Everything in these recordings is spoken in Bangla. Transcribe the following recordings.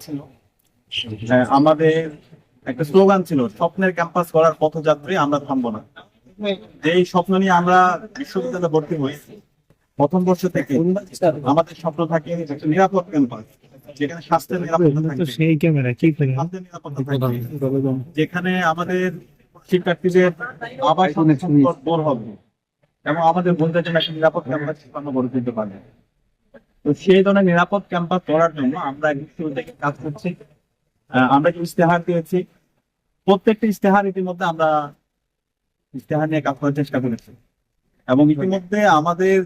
ছিল। আমাদের একটা স্লোগান ছিল, স্বপ্নের ক্যাম্পাস করার পথযাত্রী, আমরা থামবো না। এই স্বপ্ন নিয়ে আমরা বিশ্ববিদ্যালয়ে ভর্তি হই। প্রথম বর্ষ থেকে আমাদের স্বপ্ন থাকে একটা নিরাপদ ক্যাম্পাস, যেখানে স্বাস্থ্যের নিরাপত্তা থাকবে, খাদ্যের নিরাপত্তা থাকবে, যেখানে আমাদের শিক্ষার্থীদের আবাসন সংকট দূর হবে এবং আমাদের বন্ধুদের জন্য একটা নিরাপদ ক্যাম্পাস আমরা গড়ে তুলতে পারবো। তো সেই ধরনের নিরাপদ ক্যাম্পাস করার জন্য আমরা বিশ্ববিদ্যালয়ে কাজ করছি। আমরা যে ইশতেহার দিয়েছি, প্রত্যেকটা ইশতেহার ইতিমধ্যে আমরা ইশতেহার নিয়ে কাজ করার চেষ্টা করেছি এবং ইতিমধ্যে আমাদের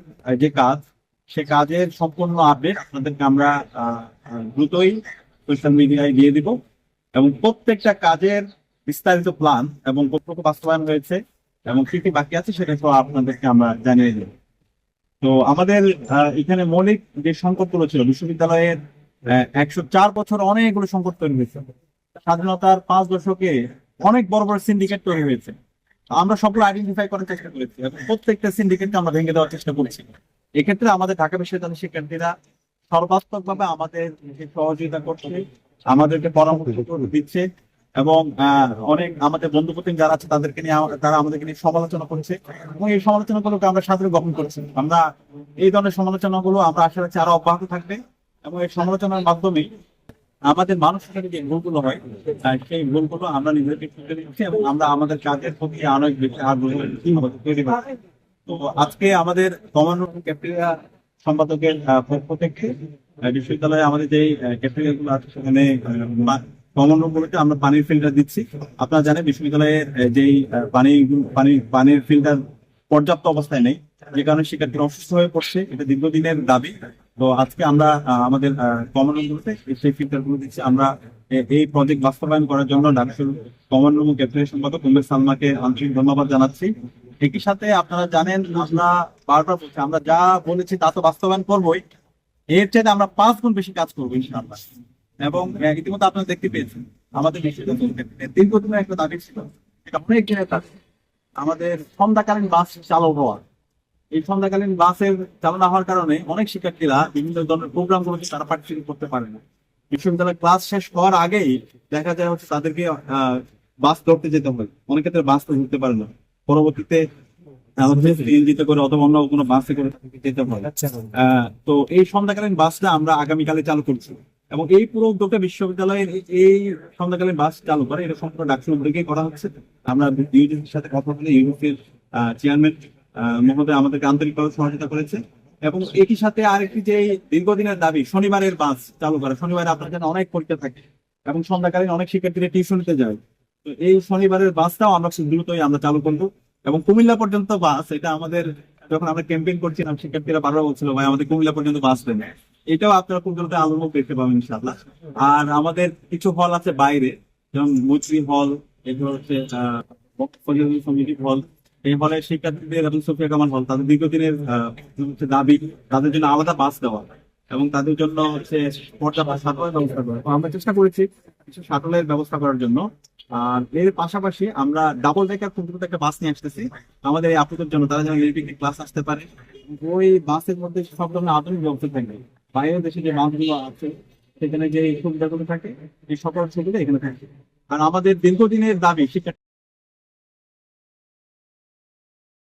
যে কাজ, সে কাজের সম্পূর্ণ আপডেট আপনাদেরকে আমরা দ্রুতই সোশ্যাল মিডিয়ায় দিয়ে দিব এবং প্রত্যেকটা কাজের বিস্তারিত প্ল্যান এবং কতটুকু বাস্তবায়ন হয়েছে এবং কি কি বাকি আছে সেটা সব আপনাদেরকে আমরা জানিয়ে দেব। তো আমাদের এখানে মৌলিক যে সংকটগুলো ছিল বিশ্ববিদ্যালয়ের, 104 বছর অনেকগুলো সংকট তৈরি হয়েছে। স্বাধীনতার 5 দশকে অনেক বড় বড় সিন্ডিকেট তৈরি হয়েছে। আমরা সবগুলো আইডেন্টিফাই করার চেষ্টা করেছি এবং প্রত্যেকটা সিন্ডিকেটকে আমরা ভেঙে দেওয়ার চেষ্টা করছি। এক্ষেত্রে আমাদের ঢাকা বিশ্ববিদ্যালয়ের শিক্ষার্থীরা সর্বাত্মক ভাবে আমাদের সহযোগিতা করছে, আমাদেরকে পরামর্শ দিচ্ছে এবং অনেক আমাদের বন্ধু প্রতিম যারা আছে তাদেরকে নিয়ে তারা আমাদেরকে নিয়ে সমালোচনা করছে এবং এই সমালোচনাগুলোকে আমরা সাদরে গ্রহণ করছি। আমরা এই ধরনের সমালোচনাগুলো আমরা আশা রাখছি আরো অব্যাহত থাকবে এবং এই সমালোচনার মাধ্যমে আমাদের মানুষের সাথে যে ভুলগুলো হয় সেই ভুলগুলো আমরা নিজেদেরকে তুলে দিচ্ছি এবং আমরা আমাদের কাজের প্রতি অনেক বেশি আগ্রহ তৈরি করছি। তো আজকে আমাদের কমান্ড ক্যাপ্টেরিয়া সম্পাদকের পক্ষ থেকে বিশ্ববিদ্যালয়ে আমাদের যে ক্যাপ্টেরিয়া গুলো আছে সেখানে কমন রুম গুলোতে আমরা পানির ফিল্টার দিচ্ছি। আপনারা জানেন বিশ্ববিদ্যালয়ের যেই পানির ফিল্টার পর্যাপ্ত অবস্থায় নেই, যে কারণে শিক্ষার্থীরা অসুস্থ হয়ে পড়ছে। এটা দীর্ঘদিনের দাবি। তো আজকে আমরা আমাদের কমন রুম গুলোতে সেই ফিল্টার গুলো দিচ্ছি। আমরা এই প্রজেক্ট বাস্তবায়ন করার জন্য ঢাকা কমন রুম ক্যাপ্টেরিয়া সম্পাদক উমেশ সালমাকে আন্তরিক ধন্যবাদ জানাচ্ছি। একই সাথে আপনারা জানেন আমরা বারবার বলছি, আমরা যা বলেছি তা তো বাস্তবায়ন করবোই, এর চাইতে আমরা 5 গুণ বেশি কাজ করবো ইনশাআল্লাহ। এবং ইতিমধ্যে আপনারা দেখতে পেয়েছেন আমাদের দীর্ঘদিনের একটা দাবি ছিল, এটা অনেক দিনের দাবি, আমাদের সন্ধ্যাকালীন বাস চালু হওয়া। এই সন্ধ্যাকালীন বাসের চালু না হওয়ার কারণে অনেক শিক্ষার্থীরা বিভিন্ন ধরনের প্রোগ্রাম গুলোতে তারা পার্টিসিপেট করতে পারে না। বিশ্ববিদ্যালয় ক্লাস শেষ হওয়ার আগেই দেখা যায় হচ্ছে তাদেরকে বাস ধরতে যেতে হয়, অনেক ক্ষেত্রে বাস তো ধরতে পারে না, পরবর্তীতে সিএনজিতে করে অথবা অন্য কোনো বাসে করে যেতে হয়। তো এই সন্ধ্যাকালীন বাসটা আমরা আগামীকালে চালু করছি এবং এই পুরো উদ্যোগটা বিশ্ববিদ্যালয়ের এই সন্ধ্যাকালীন বাস চালু করে এটা সম্পূর্ণ ডাকসুর উদ্যোগেই করা হচ্ছে। আমরা ইউজিসির সাথে কথা বলে ইউজিসির চেয়ারম্যান মহোদয় আমাদেরকে আন্তরিকভাবে সহযোগিতা করেছে এবং একই সাথে আরেকটি যে দীর্ঘদিনের দাবি শনিবারের বাস চালু করা। শনিবারে আপনার জন্য অনেক পরীক্ষা থাকে এবং সন্ধ্যাকালীন অনেক শিক্ষার্থীরা টিউশনিতে যায়। তো এই শনিবারের বাসটাও আমরা খুব দ্রুতই আমরা চালু করবো এবং কুমিল্লা পর্যন্ত বাস, এটা আমাদের যখন আমরা ক্যাম্পেইন করছিলাম শিক্ষার্থীরা বারবার বলছিল ভাই আমাদের কুমিল্লা পর্যন্ত বাস দেন, এটাও আপনারা খুব দ্রুত আলোড়ন দেখতে পাবেন ইনশাআল্লাহ। আর আমাদের কিছু হল আছে বাইরে, যেমন মুচরি হল, এগুলো হচ্ছে সমিতি হল। এই হলে শিক্ষার্থীদের এবং সুফিয়া কামাল হল তাদের দীর্ঘদিনের দাবি, তাদের জন্য আলাদা বাস দেওয়া এবং তাদের জন্য হচ্ছে শাটলের ব্যবস্থা করা। আমরা চেষ্টা করেছি কিছু শাটলের ব্যবস্থা করার জন্য। আর এর পাশাপাশি আমরা ডাবল ডেকার খুব দ্রুত একটা বাস নিয়ে আসতেছি আমাদের এই আপুদের জন্য, তারা যেন ইলেকট্রিক ক্লাস আসতে পারে। ওই বাসের মধ্যে সব ধরনের আধুনিক ব্যবস্থা থাকবে। বাইরের দেশে যে বাসগুলো আছে সেখানে যে সুবিধাগুলো থাকে এই সকল সুবিধা এখানে থাকে। আর আমাদের দীর্ঘদিনের দাবি শিক্ষা